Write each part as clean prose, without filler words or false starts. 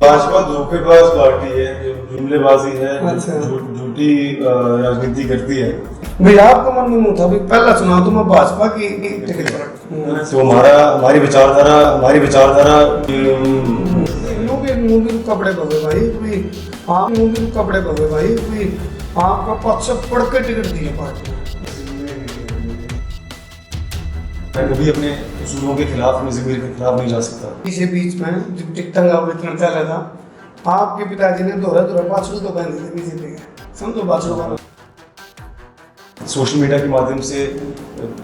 भाजपा धोखेबाज पार्टी है, जो जुमलेबाजी है, अच्छा। झूठी राजनीति करती है। भाई आपका मन में मुताबिक पहला चुनाव तो मैं भाजपा की टिकट पर तो हमारी विचारधारा मूवी कपड़े पवे भाई कोई आप मूवी कपड़े पवे भाई कोई आपका पक्ष पढ़ के टिकट दिए पार्टी ने। मैं कभी अपने उसूलों के खिलाफ, अपने ज़मीर के खिलाफ नहीं जा सकता। इसी बीच में जब टिकटंगा वितरण चला था, आपके पिताजी ने दोहरा पाछड़ तो पहन दी बीजेपी के, समझो पाछड़ का। सोशल मीडिया के माध्यम से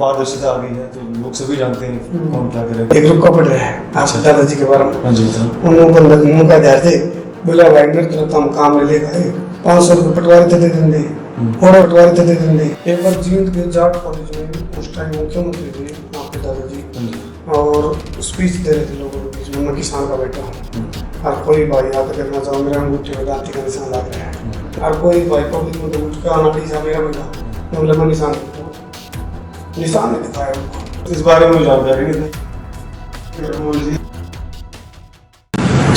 पारदर्शिता आ गई है, तो लोग सभी जानते हैं कौन क्या करेगा। एक रुका पड़ रहा है आपके दादाजी के बारे में। हाँ जी उनका ध्यान से बोला भाई मेरे तरफ हम काम नहीं लेगा 500 रुपये पटवारी थे दे देंगे और पटवारी थे दे देंगे। एक बार जींद के जाट कॉलेज में उस टाइम मुख्यमंत्री थे आपके दादाजी, और स्पीच दे रहे थे लोगों के बीच में, मैं किसान का बेटा हूँ, और कोई भाई याद करना चाहो मेरा अंगूठे में दांती का निशान लग रहा है, और कोई भाई पब्लिक में तो उसका अनाड़ी सा मेरा बेटा, मतलब मैं निशान नहीं दिखाया उनको। इस बारे में जानकारी नहीं।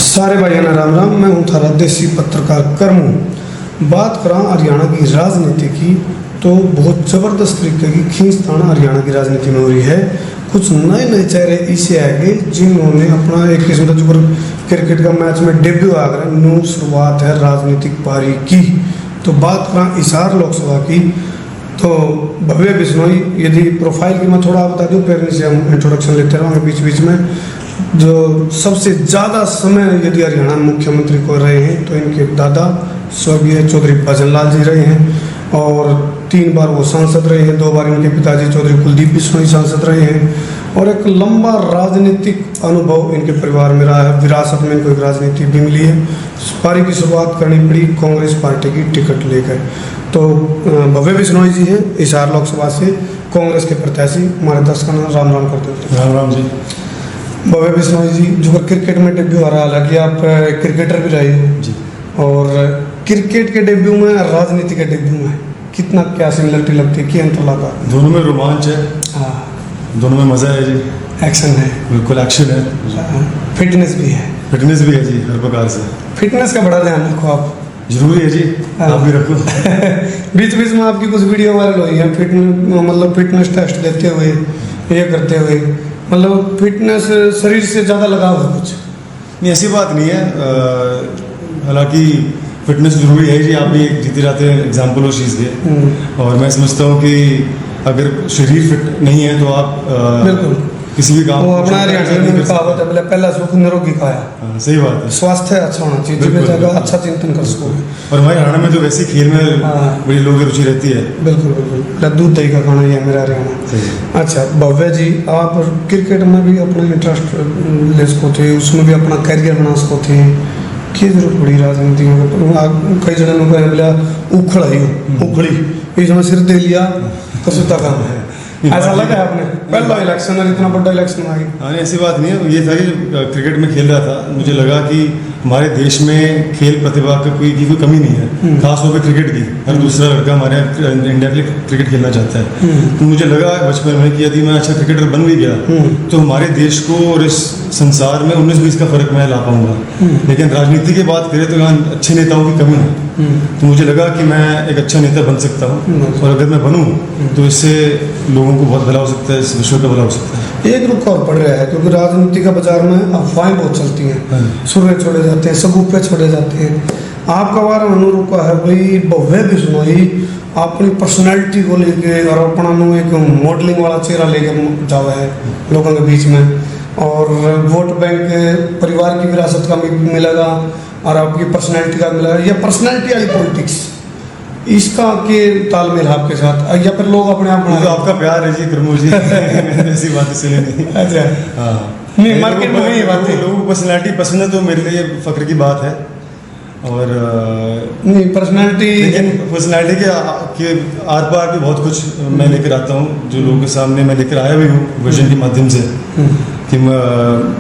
सारे भाइयों ने राम राम, मैं हूँ थारा देसी पत्रकार कर्मू। बात करा हरियाणा की राजनीति की तो बहुत ज़बरदस्त तरीके की खींचतान हरियाणा की राजनीति में हो रही है। कुछ नए नए चेहरे इसे आगे जिन्होंने अपना एक किस्म का जो क्रिकेट का मैच में डेब्यू आ गया, न्यू शुरुआत है राजनीतिक पारी की। तो बात करा हिसार लोकसभा की तो भव्य बिश्नोई, यदि प्रोफाइल की मैं थोड़ा बता दूँ, फिर से हम इंट्रोडक्शन लेते रहेंगे बीच बीच में। जो सबसे ज़्यादा समय यदि हरियाणा मुख्यमंत्री को रहे हैं तो इनके दादा स्वर्गीय चौधरी भजनलाल जी रहे हैं, और 3 बार वो सांसद रहे हैं। 2 बार इनके पिताजी चौधरी कुलदीप बिश्नोई सांसद रहे हैं, और एक लंबा राजनीतिक अनुभव इनके परिवार में रहा है। विरासत में इनको एक राजनीति भी मिली है। पारी की शुरुआत करनी पड़ी कांग्रेस पार्टी की टिकट लेकर। तो भव्य बिश्नोई जी हैं हिसार लोकसभा से, कांग्रेस के प्रत्याशी। हमारे दर्शक का नाम राम राम करते हैं। राम राम जी। भव्य बिश्नोई जी, जो क्रिकेट में डेब्यू हो रहा है, हालांकि आप क्रिकेटर भी रहे हो जी, और क्रिकेट के डेब्यू में राजनीति के डेब्यू में कितना क्या सिमिलरिटी लगती है, क्या अंतर लगा? दोनों में रोमांच है, हाँ, दोनों में मज़ा है जी, एक्शन है, बिल्कुल एक्शन है, फिटनेस भी है। फिटनेस भी है जी, हर प्रकार से। फिटनेस का बड़ा ध्यान रखो आप। जरूरी है जी, आप भी रखो। बीच बीच में आपकी कुछ वीडियो वायरल हुई है, मतलब फिटनेस टेस्ट देते हुए, ये करते हुए, मतलब फिटनेस शरीर से ज़्यादा लगाव है कुछ? नहीं, ऐसी बात नहीं है। हालांकि फिटनेस जरूरी है जी, आप भी एक जीते जाते एग्जाम्पल उस चीज़ के। और मैं समझता हूँ कि अगर शरीर फिट नहीं है तो आप बिल्कुल किसी भी काम वो अपना हरियाणा में कहावत है, बोले पहला सुख निरोगी काया। हाँ, सही बात है। स्वास्थ्य अच्छा होना चाहिए, जिसमें जगह अच्छा चिंतन कर सको। और हमारे हरियाणा में तो वैसे खेल में बड़ी लोगों की रुचि रहती है। बिल्कुल बिल्कुल, दूध दही का खाना ही है मेरा हरियाणा। अच्छा भव्य जी, आप क्रिकेट में भी अपना इंटरेस्ट ले सको थे, उसमें भी अपना करियर बना सको थे, की जरूरत पड़ी राजनीति में? कई जगह लोग बोला उखड़ आई उखड़ी, इसमें सिर दे लिया कसूता काम है, ऐसा लगा है आपने? पहला इलेक्शन और इतना बड़ा इलेक्शन आ गया। हाँ, ऐसी बात नहीं है। ये था कि क्रिकेट में खेल रहा था, मुझे लगा कि हमारे देश में खेल प्रतिभा की कोई कमी नहीं है, खासतौर पर क्रिकेट की। हर दूसरा लड़का हमारे इंडिया के लिए क्रिकेट खेलना चाहता है। तो मुझे लगा बचपन में कि यदि मैं अच्छा क्रिकेटर बन भी गया तो हमारे देश को और इस संसार में 19-20 का फर्क मैं ला पाऊंगा। लेकिन राजनीति की बात करें तो यहाँ अच्छे नेताओं की कमी है। तो मुझे लगा कि मैं एक अच्छा नेता बन सकता हूँ, और अगर मैं बनूँ तो इससे लोगों को बहुत भला हो सकता है, इस विश्व का भला हो सकता है। एक रुख और पड़ रहा है, क्योंकि राजनीति का बाजार में अफवाहें बहुत चलती हैं, सुरे छोड़े जाते हैं, सगुप्पे छोड़े जाते हैं। आपका बार अनुरूपा है भाई भव्य बिश्नोई अपनी पर्सनैलिटी को लेके और अपना मुँह एक मॉडलिंग वाला चेहरा लेकर जावा है लोगों के बीच में, और वोट बैंक परिवार की विरासत का मिलेगा और आपकी पर्सनैलिटी का मिलेगा, या पर्सनैलिटी वाली पॉलिटिक्स, इसका के तालमेल आपके साथ, या फिर लोग अपने आप तो आपका प्यार है जी कर्मू जी। ऐसी बातें सुनी नहीं। अच्छा, हाँ, नहीं मार्केट में ये बात है, लोगों को पर्सनैलिटी पसंद है तो मेरे लिए फख्र की बात है। और नहीं पर्सनैलिटी, लेकिन पर्सनैलिटी के आर पार भी बहुत कुछ मैं लेकर आता हूँ, जो लोगों के सामने मैं लेकर आया भी हूँ विजन के माध्यम से, कि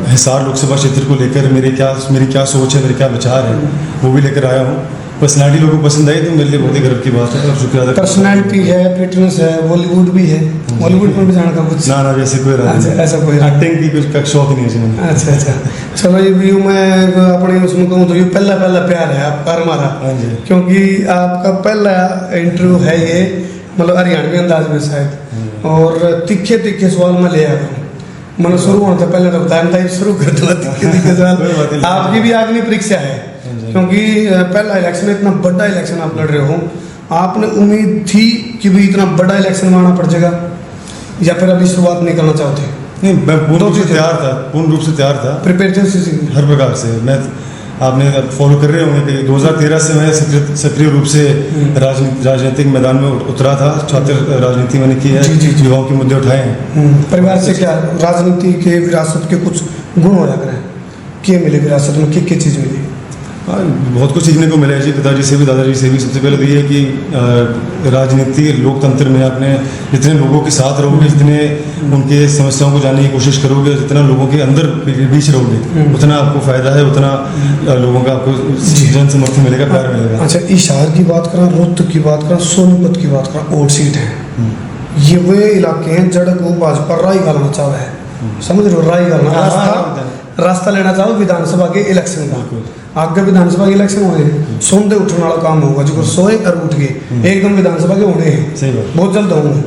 हिसार लोकसभा क्षेत्र को लेकर मेरी क्या सोच है, मेरे क्या विचार है, वो भी लेकर आया हूँ। पर्सनालिटी लोगों को पसंद आई तो मेरे लिए बहुत ही गर्व की बात है और शुक्रिया अदा करता हूं। पर्सनैलिटी है, फिटनेस है, बॉलीवुड भी है, बॉलीवुड में भी जाने का कुछ? ना वैसे कोई अच्छा, ऐसा कोई एक्टिंग की कुछ का शौक नहीं है जी मुझे। अच्छा। चलो ये भी मैं अपने उसमें कहूँ तो ये पहला प्यार है आपका और हमारा, हाँ जी। क्योंकि आपका पहला इंटरव्यू है ये, मतलब हरियाणवी अंदाज में शायद, और तीखे सवाल मैं ले आया हूँ। मैंने शुरू होने से पहले तो बताया था शुरू कर दूंगा तीखे सवाल। आपकी भी अग्नि परीक्षा है, क्योंकि पहला इलेक्शन, इतना बड़ा इलेक्शन आप लड़ रहे हो, आपने उम्मीद थी कि भी इतना बड़ा इलेक्शन में आना पड़ जाएगा, या फिर अभी शुरुआत नहीं करना चाहते? नहीं, मैं पूर्ण रूप से तैयार था प्रिपेयर थे हर प्रकार से। मैं आपने फॉलो कर रहे होंगे कि 2013 से मैं सक्रिय रूप से राजनीतिक मैदान में उतरा था। छात्र राजनीति मैंने की है, युवाओं के मुद्दे उठाए हैं। परिवार से क्या राजनीति के विरासत के कुछ गुण हो जाते हैं, क्या मिले विरासत में, क्या चीज़ मिली? बहुत कुछ सीखने को मिला है जी, पिताजी से भी दादाजी से भी। सबसे पहले तो ये है कि राजनीति लोकतंत्र में आपने जितने लोगों के साथ रहोगे, जितने उनके समस्याओं को जानने की कोशिश करोगे, जितना लोगों के अंदर बीच रहोगे, उतना आपको फायदा है, उतना लोगों का आपको जन समर्थन मिलेगा, प्यार मिलेगा। अच्छा, इशार की बात करें, रोहतक की बात करें, सोनीपत की बात करें, ओट सीट है, ये वे इलाके हैं जड़ को भाजपा राय गालना चाह है, समझ रहे हो? राय गालना रास्ता लेना चाहो विधानसभा के इलेक्शन का। आगे विधानसभा के इलेक्शन होने हैं, सोंदे उठने वाला काम होगा, जो सोए और उठ गए एकदम विधानसभा के होने हैं, बहुत जल्द होंगे।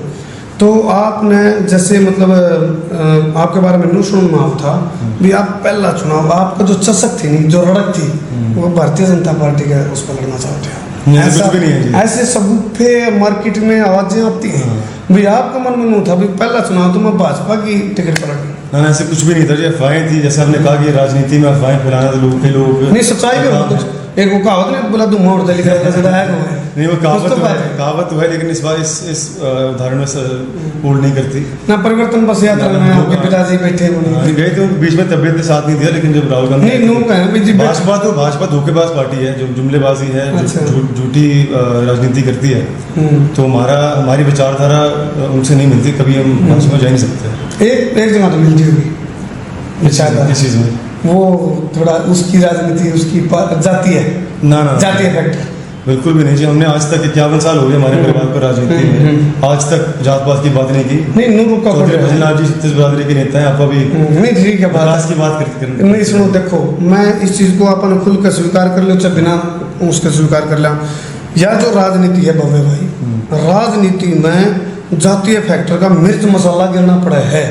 तो आपने जैसे मतलब आपके बारे में न्यू सुनना था भी, आप पहला चुनाव आपका जो चसक थी नहीं, जो रड़क थी, वो भारतीय जनता पार्टी के उस पर लड़ना चाहते हैं। ऐसे सबूते मार्केट में आवाजें आती हैं भी, आपका मन में नहीं था भी पहला चुनाव तो मैं भाजपा की टिकट पर लड़ी? ना, ऐसे कुछ भी नहीं था जी, अफवाहें थी। जैसे आपने कहा कि राजनीति में अफवाहें फैलाना तो लोग नहीं, सच्चाई भी होता कुछ। एक वो कहावत नहीं, बोला तुम मोड़ दे लिखा नहीं, वो कहावत तो है, लेकिन इस बार इस उदाहरण में होल्ड नहीं करती ना। परिवर्तन बस यात्रा में आपके पिताजी बैठे हुए गए तो बीच में तबियत के साथ नहीं दिया, लेकिन जब राहुल गांधी भाजपा धोखेबाज पार्टी है, जो जुमलेबाजी है, झूठी राजनीति करती है, तो हमारी विचारधारा उनसे नहीं मिलती, कभी हम भाजपा जा नहीं सकते। एक जगह तो मिलती होगी विचारधारा, किस चीज़ में? वो थोड़ा उसकी राजनीति, उसकी जाती है ना जातीय फैक्टर बिल्कुल भी नहीं जी। हमने आज तक 51 साल हो गए हमारे परिवार पर राजनीति में, आज तक जात पात की बात नहीं की। नहीं, नूर का भजनलाल जी छत्तीस बिरादरी के नेता हैं, आप अभी नहीं ठीक है विकास की बात करते नहीं। सुनो, देखो, मैं इस चीज़ को अपन खुल कर स्वीकार कर लो, चाहे बिना उसके स्वीकार कर लिया, या जो राजनीति है भव्य भाई, राजनीति में जातीय फैक्टर का मिर्च मसाला गिरना पड़ा है।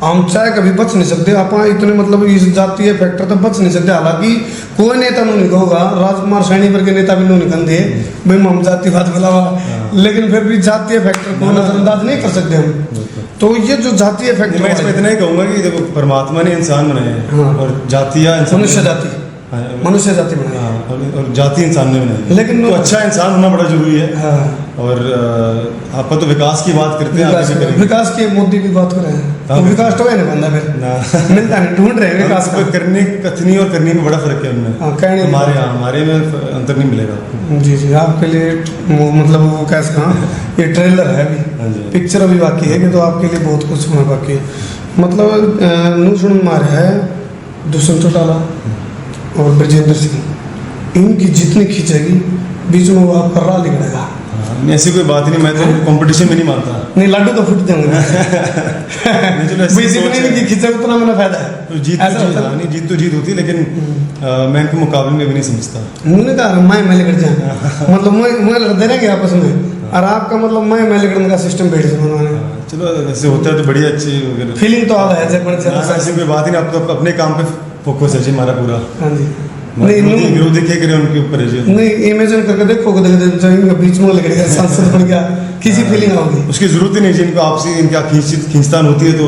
हम चाहे कभी बच नहीं सकते, आप इतने मतलब इस जातीय फैक्टर तो बच नहीं सकते। हालांकि कोई नेता नहीं कहोगा, राजकुमार सैनी पर के नेता भी नहीं निकल दे भाई हम जातिवाद बुलावा, लेकिन फिर भी जातीय फैक्टर को नजरअंदाज नहीं कर सकते हम। तो ये जो जातीय फैक्टर, मैं इसमें इतना ही कहूँगा कि देखो, परमात्मा ने इंसान बनाए हैं और जातियाँ मनुष्य जाति बनाई और जाति इंसान ने बनाई, लेकिन तो अच्छा इंसान होना बड़ा जरूरी है। और आप तो विकास की बात करते हैं, विकास की मोदी की बात कर रहे हैं, तो विकास तो है नहीं बंदा फिर मिलता नहीं, ढूंढ रहे हैं विकास को। करने कथनी और करने में बड़ा फर्क है उनमें, हमारे में अंतर नहीं मिलेगा। जी, आपके लिए मतलब वो कैसे कहा, ये ट्रेलर है अभी, पिक्चर अभी बाकी है कि, तो आपके लिए बहुत कुछ होना बाकी है। मतलब नूर मार है, दुष्यंत चौटाला और ब्रजेंद्र सिंह, इनकी जितनी खींचेगी बीच में वो आपका राह निकलेगा। ऐसी कोई बात नहीं, मैं तो कंपटीशन में नहीं मानता। नहीं, लाडू तो फूट जाएंगे जितनी खींचे उतना मेरा फायदा है। तो जीत तो जीत होती है, लेकिन मैं इनको मुकाबले में भी नहीं समझता। मुझे कहा मैं लड़ जाए मतलब मैं लड़ते रहेंगे आपस में, और आपका मतलब मैं लड़ने का सिस्टम बैठ जाए। चलो, ऐसे होता है तो बढ़िया, अच्छी फीलिंग तो आ है। ऐसी कोई बात ही नहीं, आप तो अपने काम पे फोकस है जी हमारा पूरा। हाँ जी, विरोधी क्या करे उनके ऊपर है। नहीं, इमेजिन करके देखो, बीच में लगेगा सांसद बन गया, किसी फीलिंग आओगी, उसकी जरूरत ही नहीं जी। इनको आपसी इनका खींचतान होती है तो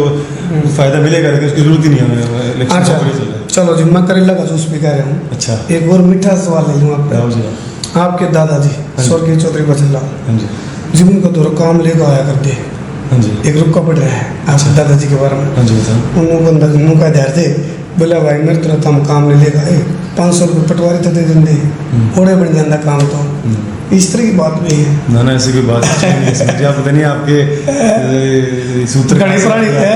फायदा मिलेगा, लेकिन उसकी जरूरत ही नहीं है। अच्छा, चलो जी, मैं करेला का जूस भी कह रहा हूँ। अच्छा, एक और मीठा सवाल ले लूँ आपका। आपके दादाजी स्वर्गीय चौधरी भजनलाल जी, उनको दो काम लेकर आया करते, एक रुका पड़ रहा है आपके दादाजी के बारे में, उनका ध्यान दे बोला भाई मेरे तरह हम काम नहीं लेगा 500 रुपये पटवारी तो दे देंगे होड़े बन जाता काम तो इस तरह की बात नहीं है ना ऐसी कोई बात नहीं है समझिए, आप पता नहीं आपके सूत्र घड़ी पुरानी है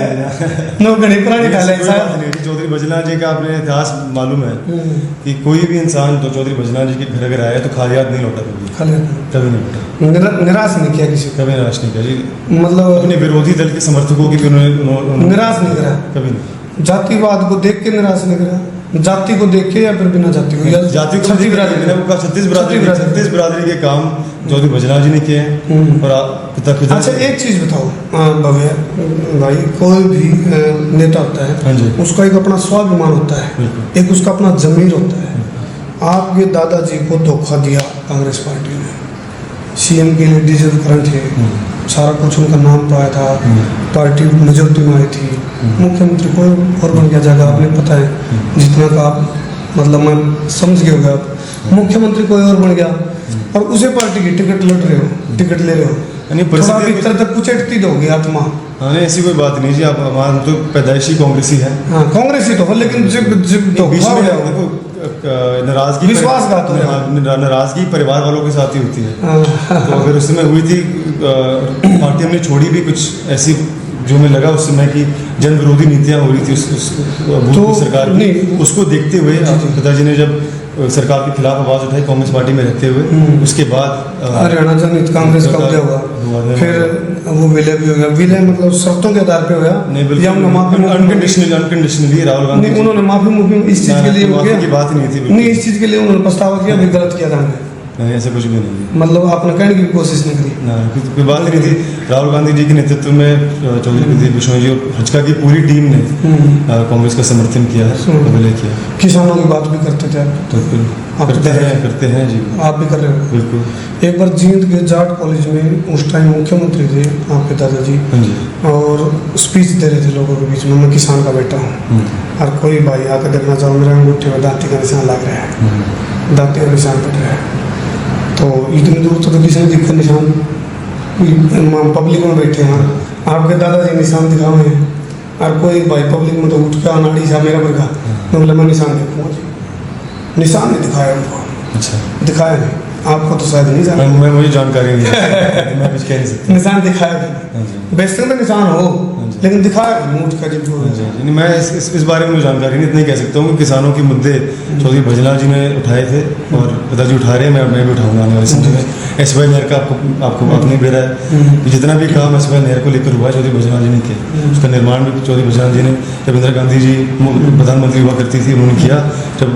नो घड़ी पुरानी डाले ऐसी कोई बात नहीं है। चौधरी बजला जी का आपने इतिहास मालूम है कि कोई भी इंसान तो चौधरी बजला जी के घर अगर आया तो खाली हाथ नहीं लौटा कभी कभी नहीं लौटा, निराश नहीं किया किसी कभी निराश नहीं किया जी, को मतलब अपने विरोधी दल के समर्थकों की भी उन्होंने निराश नहीं करा कभी नहीं। जातिवाद को देख के निराश नहीं करा, जाति को देख के या फिर बिना जाति को या जाति को छत्तीस बिरादरी छत्तीस बिरादरी के काम चौधरी बजला जी ने किए हैं और आप पिता अच्छा एक चीज बताओ भव्य भाई, कोई भी नेता होता हाँ जी। है उसका एक अपना स्वाभिमान होता है, बिल्कुल। एक उसका अपना जमीर होता है। आपके दादाजी को धोखा दिया कांग्रेस पार्टी ने, सीएम के लिए डीजल करंट है, सारा कुछ उनका नाम पाया था, पार्टी मेजोरिटी में आई थी, मुख्यमंत्री कोई और बन गया जगह आपने पता है जितना का आप मतलब मैं समझ गए होगा आप, मुख्यमंत्री कोई और बन गया और उसे पार्टी की टिकट लड़ रहे हो, टिकट ले रहे हो, यानी थोड़ा परिस्थिति भीतर तक कुचेटती दोगे आत्मा। हाँ नहीं ऐसी कोई बात नहीं जी, आप हमारा तो पैदाइशी कांग्रेसी है। हाँ कांग्रेस ही तो है, लेकिन जब तो बीच धोखा में हो गया देखो नाराजगी विश्वासघात हो रहा नाराजगी परिवार वालों के साथ ही होती है। हाँ। तो अगर उस समय हुई थी पार्टी हमने छोड़ी भी कुछ ऐसी जो हमें लगा उस समय की जन विरोधी नीतियां हो रही थी उस तो सरकार की, उसको देखते हुए पिताजी ने जब सरकार के खिलाफ आवाज उठाई कांग्रेस पार्टी में रहते हुए, उसके बाद हरियाणा जनहित कांग्रेस का उदय हुआ, फिर वो विलय भी हो गया। विलय मतलब शर्तों के आधार पे हो गया, नहीं या उन्होंने माफी अनकंडीशनली राहुल गांधी नहीं, उन्होंने माफी इस चीज के लिए हो गया की बात ही नहीं थी नहीं, इस चीज के लिए उन्होंने पछतावा किया भी गलत किया था हमने, नहीं ऐसा कुछ भी नहीं है। मतलब आपने कहने की भी कोशिश नहीं करी ना कोई बात ही नहीं थी। राहुल गांधी जी के नेतृत्व में चौधरी प्रदीप बिश्नोई जी और भाजपा की पूरी टीम ने कांग्रेस का समर्थन किया है, विलय किया। किसानों की बात भी करते थे आप, तो फिर आप करते हैं जी, आप भी कर रहे हो बिल्कुल। एक बार जींद के जाट कॉलेज में उस टाइम मुख्यमंत्री थे आपके दादाजी, हाँ जी, और स्पीच दे रहे थे लोगों के बीच में, मैं किसान का बेटा हूँ और कोई भाई आकर देखना चाहो मेरे अंगूठे में दांती का निशान लग रहा है, दांती का निशान पड़ रहा है। तो इतनी दूर तो किसी ने दिखा निशान, पब्लिक में बैठे हैं आपके दादाजी निशान दिखाए हैं और कोई भाई पब्लिक में तो उठ के अनाड़ी सा मेरा बरगा, मैं बोला मैं निशान देखूँगा जी, निशान नहीं दिखाया उनको, अच्छा दिखाया नहीं, आपको तो शायद नहीं जाना, मैं मुझे जानकारी नहीं है मैं कुछ कह नहीं सकता। निशान दिखाया भी नहीं, हाँ जी, बेशक तो निशान हो लेकिन दिखाया भी नहीं, उठ का जब हाँ जी, नहीं मैं इस बारे में मुझे जानकारी नहीं, इतना ही कह सकता हूँ कि किसानों के मुद्दे चौधरी भजलाल जी ने उठाए थे और पिताजी उठा रहे हैं, मैं भी उठाऊंगा आने वाले समय में। एसवाई नहर का आपको बात नहीं दे रहा है कि जितना भी काम एसवाई नहर को लेकर हुआ चौधरी भजलाल जी ने किया, उसका निर्माण भी चौधरी भजलाल जी ने, जब इंदिरा गांधी जी प्रधानमंत्री हुआ करती थी उन्होंने किया, जब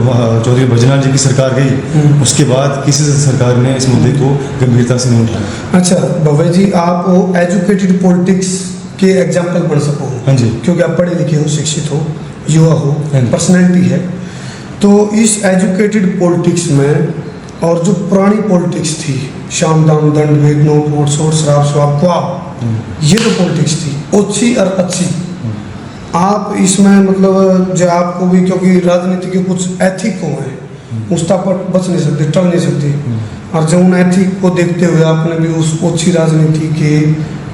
चौधरी भजलाल जी की सरकार गई उसके बाद किसी सरकार ने इस मुद्दे को गंभीरता से नहीं उठाया। अच्छा भव्य जी, आप एजुकेटेड पॉलिटिक्स के एग्जाम्पल बन सको, हाँ जी, क्योंकि आप पढ़े लिखे हो, शिक्षित हो, युवा हो, हाँ जी, पर्सनैलिटी है, तो इस एजुकेटेड पॉलिटिक्स में और जो पुरानी पॉलिटिक्स थी, शाम दाम दंड भेद नोट वोट शोट शराब स्वाब ख्वाब, ये जो पॉलिटिक्स थी अच्छी और अच्छी, आप इसमें मतलब जो आपको भी, क्योंकि राजनीति के कुछ एथिक हो हैं उस तक बच नहीं सकते, टल नहीं सकते, और जब उन एथिक को देखते हुए आपने भी उस अच्छी राजनीति के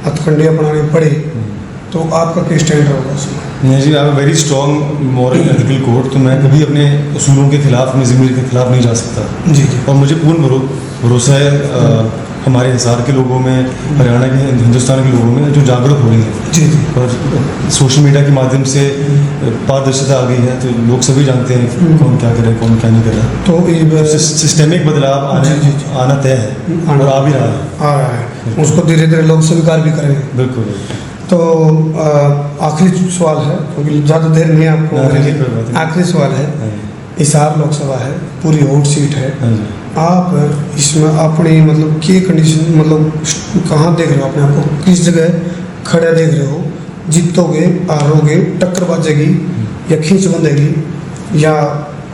हथकंडे अपनाने पड़े, तो आपका क्या स्टैंड होगा उसमें? नहीं जी, I am very strong moral ethical code, तो मैं कभी अपने उसूलों के खिलाफ, अपनी जिम्मेदारी के खिलाफ नहीं जा सकता जी जी, और मुझे पूर्ण भरोसा है हमारे हिसार के लोगों में, हरियाणा के, हिंदुस्तान के लोगों में जो जागरूक हो रही है जी जी, और सोशल मीडिया के माध्यम से पारदर्शिता आ गई है, तो लोग सभी जानते हैं कि कौन क्या करे कौन क्या नहीं कर रहा, तो सिस्टेमिक बदलाव आना तय है और आ भी रहा है, आ रहा है, उसको धीरे धीरे लोग स्वीकार भी करेंगे। बिल्कुल। तो आखिरी सवाल है, क्योंकि ज़्यादा देर नहीं है आपको, आखिरी सवाल है, हिसार लोकसभा है, पूरी हॉट सीट है, आप इसमें अपनी मतलब की कंडीशन, मतलब कहाँ देख रहे हो अपने आप को, किस जगह खड़े देख रहे हो, जीतोगे हारोगे, टक्कर बाजेगी या खींच बंधेगी, या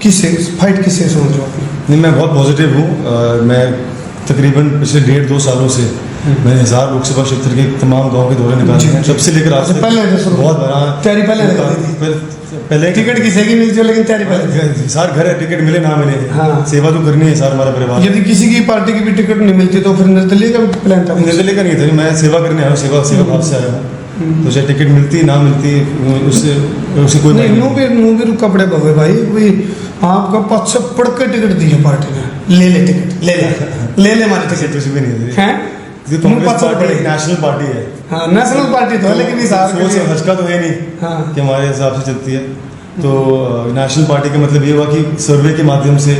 किसे फाइट किसे समझ रहे हो अपनी? नहीं, मैं बहुत पॉजिटिव हूँ। मैं तकरीबन पिछले 1.5-2 सालों से मैंने हिसार लोकसभा क्षेत्र के तमाम गांव के दौरे निकाले हैं, तब से लेकर आज तक पहले बहुत बड़ा तैयारी पहले टिकट किसी की मिलती है, लेकिन तैयारी पहले, हिसार घर है, टिकट मिले ना मिले, हाँ, सेवा तो करनी है हिसार हमारा परिवार। यदि किसी की पार्टी की भी टिकट नहीं मिलती तो फिर निर्दलीय का भी प्लान था? निर्दलीय का नहीं था, मैं सेवा करने आया हूँ, सेवा भाव से आया हूँ, तो चाहे टिकट मिलती ना मिलती उससे उससे कोई नहीं मायने नो भी कपड़े बवे भाई कोई आपका पक्ष पढ़ के टिकट दी है पार्टी ने ले टिकट ले हमारी टिकट कुछ भी नहीं है हैं कांग्रेस पार्टी नेशनल पार्टी है। हाँ नेशनल पार्टी तो है लेकिन इस हार के सोच लिए हज का तो है नहीं हाँ कि हमारे हिसाब से चलती है। तो नेशनल पार्टी का मतलब ये हुआ कि सर्वे के माध्यम से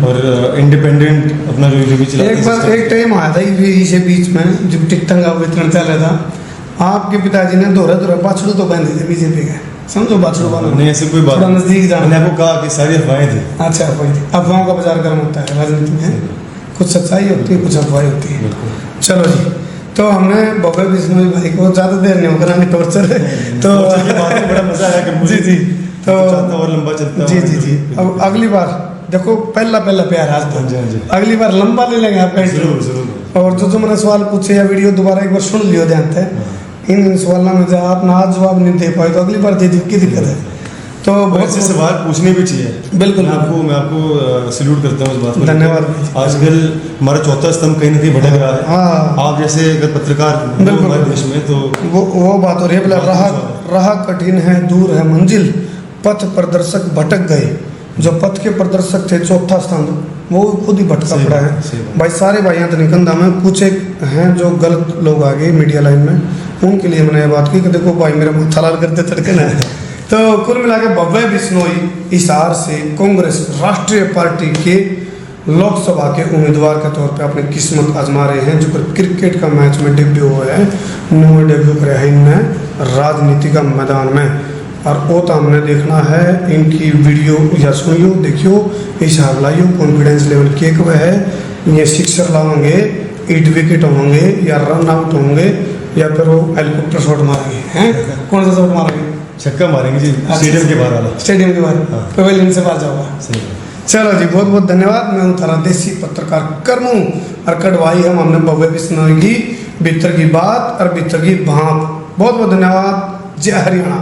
और इंडिपेंडेंट अपना जो भी चलाते एक बार एक टाइम आया था इसे बीच में जब टिकटों का वितरण चल रहा था आपके पिताजी ने दोहरा बाछड़ू तो पहन दिए बीजेपी के समझो बाछड़ू वाला नहीं ऐसे कोई बात थोड़ा नजदीक जाना मैंने आपको कहा कि सारी अफवाहें थी। अच्छा अफवाहों का बाजार गर्म होता है राजनीति में कुछ सच्चाई होती है कुछ अफवाहें होती है। चलो जी तो हमने बब्बे बिश्नोई भाई को ज़्यादा देर नहीं होगा ना टॉर्चर तो बड़ा मजा आया जी जी तो और लंबा चलता जी जी जी अब अगली बार देखो पहला प्यार आज हाँ जी, हाँ जी। था अगली बार लंबा ले लेंगे आपका जरूर इंटरव्यू जरूर और जो मैंने सवाल पूछे या वीडियो दोबारा एक बार सुन लियो ध्यान से इन सवालों में जो आप ना आज जवाब नहीं दे पाए तो अगली बार दे दी की दिक्कत है तो बहुत से सवाल पूछने भी चाहिए। बिल्कुल मैं आपको सल्यूट करता हूँ इस बात पर। धन्यवाद। आजकल हमारा चौथा स्तंभ कहीं ना कहीं भटक रहा है। हाँ आप जैसे अगर पत्रकार हो बिल्कुल। हमारे देश में तो वो बात हो रही है बोला राह कठिन है दूर है मंजिल पथ प्रदर्शक भटक गए जो पथ के प्रदर्शक थे चौथा स्तंभ वो खुद ही भटका सही पड़ा बात, है सही बात। भाई सारे भाइयां तो निकंदा में कुछ एक हैं जो गलत लोग आ गए मीडिया लाइन में उनके लिए मैंने ये बात की कि देखो भाई मेरा माथा लाल करते तड़के ना तो कुल मिला के बब्बे बिश्नोई हिसार से कांग्रेस राष्ट्रीय पार्टी के लोकसभा के उम्मीदवार के तौर पे अपनी किस्मत आजमा रहे हैं जो क्रिकेट का मैच में डेब्यू हुआ है नो डेब्यू करे हैं इनने राजनीति का मैदान में और वो तो हमने देखना है इनकी वीडियो या सुनियो देखियो हिसाब लाइयो कॉन्फिडेंस लेवल के हुए है ये सिक्सर लाओगे 8 विकेट होंगे या रन आउट होंगे या फिर वो हेलीकॉप्टर शॉट मारेंगे हैं कौन सा शॉट मारेंगे छक्का मारेंगे जी स्टेडियम के बाहर वाला स्टेडियम के बाहर हाँ। पवेलियन से बाहर जाऊंगा सही बात। चलो जी बहुत बहुत धन्यवाद मैं हूँ थारा देसी पत्रकार करमू और कटवाई हमने बब्बे बिश्नोई की भीतर की बात और भीतर की भाप बहुत बहुत धन्यवाद जय हरियाणा।